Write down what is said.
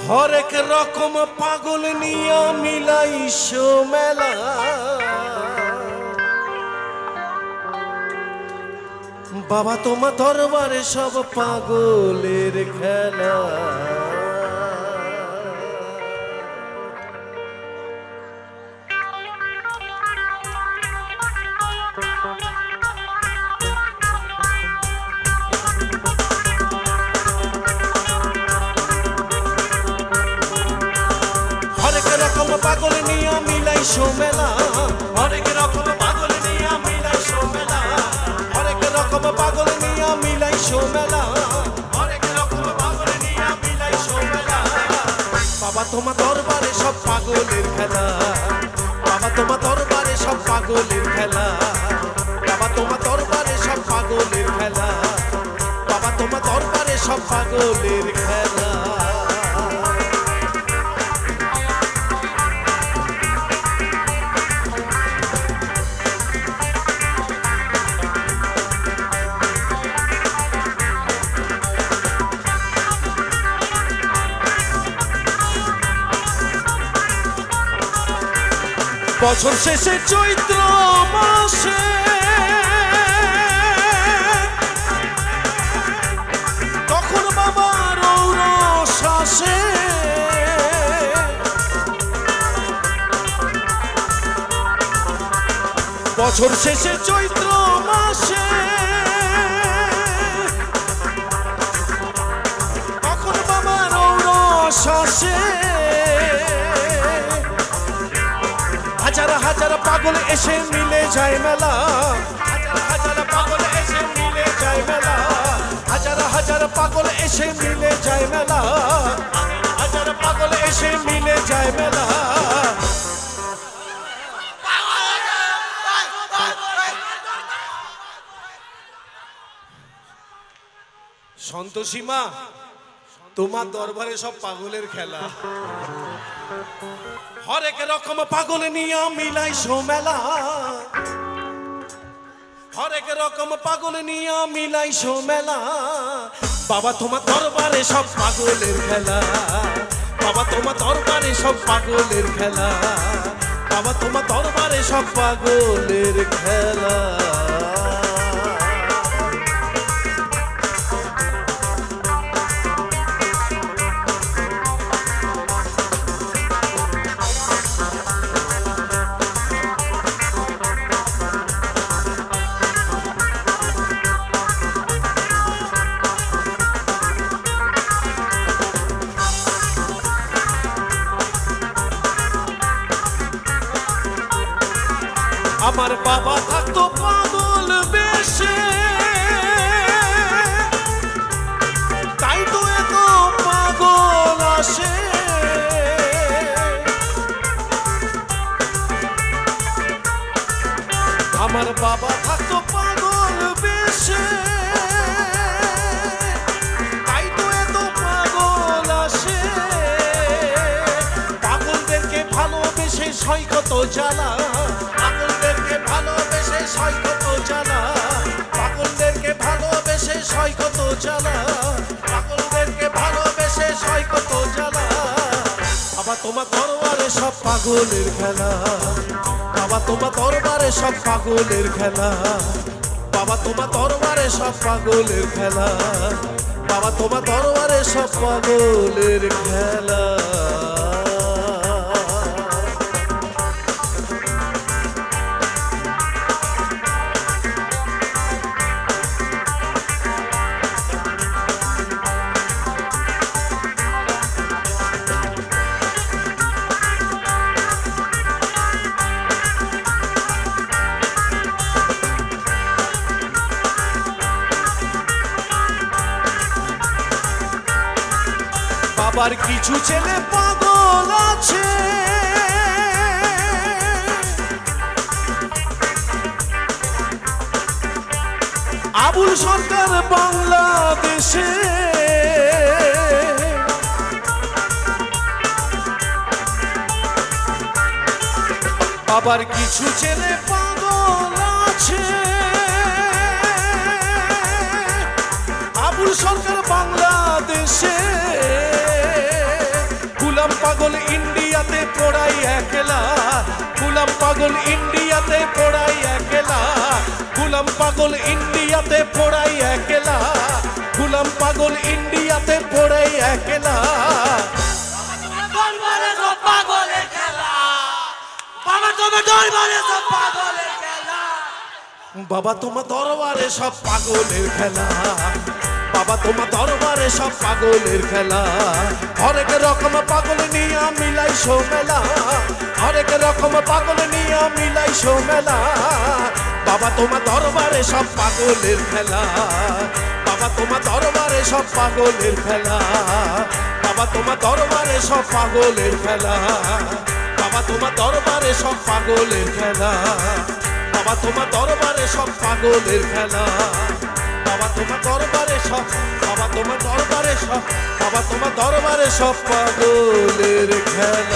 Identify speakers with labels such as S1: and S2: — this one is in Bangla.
S1: হরেক রকম পাগল নিয়া মিলাইছো মেলা, বাবা তোমার দরবারে সব পাগলের খেলা। হরেক রকম পাগল নিয়া মিলাইছো মেলা, হরেক রকম পাগল নিয়া মিলাইছো মেলা, হরেক রকম পাগল নিয়া মিলাইছো মেলা, হরেক রকম পাগল নিয়া মিলাইছো মেলা। বাবা তোমার দরবারে সব পাগলের খেলা, বাবা তোমার দরবারে সব পাগলের খেলা, বাবা তোমার দরবারে সব পাগলের খেলা, বাবা তোমার দরবারে সব পাগলের খেলা। বছর শেষে চৈত্র মাসে তখন বাবার ঔরস আসে, বছর শেষে চৈত্র মাসে তখন বাবার ঔরস আসে। হাজার হাজার পাগল এসে মিলে যায় মেলা, হাজার হাজার পাগল এসে মিলে যায় মেলা, হাজার হাজার পাগল এসে মিলে যায় মেলা, হাজার পাগল এসে মিলে যায় মেলা। সন্তোষী মা তোমার দরবারে সব পাগলের খেলা, হরেক রকম পাগল নিয়া মিলাইছো মেলা, হরেক রকম পাগল নিয়া মিলাইছো মেলা। বাবা তোমার দরবারে সব পাগলের খেলা, বাবা তোমার দরবারে সব পাগলের খেলা, বাবা তোমার দরবারে সব পাগলের খেলা। আমার বাবা থাকতো পাগল বেশে, তাই তো এত পাগল আসে। আমার বাবা থাকতো পাগল বেশে, তাই তো এত পাগল আসে। পাগলদেরকে ভালোবেসে সই কত জ্বালা, পাগলদেরকে ভালোবেসে সই কত জ্বালা, পাগলদেরকে ভালোবেসে সই কত জ্বালা, পাগলদেরকে ভালোবেসে সই কত জ্বালা। বাবা তোমার দরবারে সব পাগলের খেলা, বাবা তোমার দরবারে সব পাগলের খেলা, বাবা তোমার দরবারে সব পাগলের খেলা, বাবা তোমার দরবারে সব পাগলের খেলা। বাবার কিছু ছেলে পাগল আছে, আবুল সরকার বাংলাদেশে, বাবার কিছু ছেলে পাগল আছে, আবুল সরকার বাংলাদেশে। গুলাম পাগল ইন্ডিয়াতে পড়াই একলা, গুলাম পাগল ইন্ডিয়াতে পড়াই একলা, গুলাম পাগল ইন্ডিয়াতে পড়াই একলা, গুলাম পাগল ইন্ডিয়াতে পড়াই একলা।
S2: দরবারে সব পাগলের খেলা, বাবা তোমার দরবারে সব পাগলের খেলা,
S1: বাবা তোমার দরবারে সব পাগলের খেলা, বাবা তোমার দরবারে সব পাগলের খেলা। হরেক রকম পাগল নিয়া মিলাইছো মেলা, হরেক রকম পাগল নিয়া মিলাইছো মেলা, বাবা তোমার দরবারে সব পাগলের খেলা, বাবা তোমার দরবারে সব পাগলের খেলা, বাবা তোমার দরবারে সব পাগলের খেলা, বাবা তোমার দরবারে সব পাগলের খেলা, বাবা তোমার দরবারে সব পাগলের খেলা, বাবা তোমার দরবারে সব, বাবা তোমার দরবারে সব, বাবা তোমার দরবারে সব পাগলের খেলা।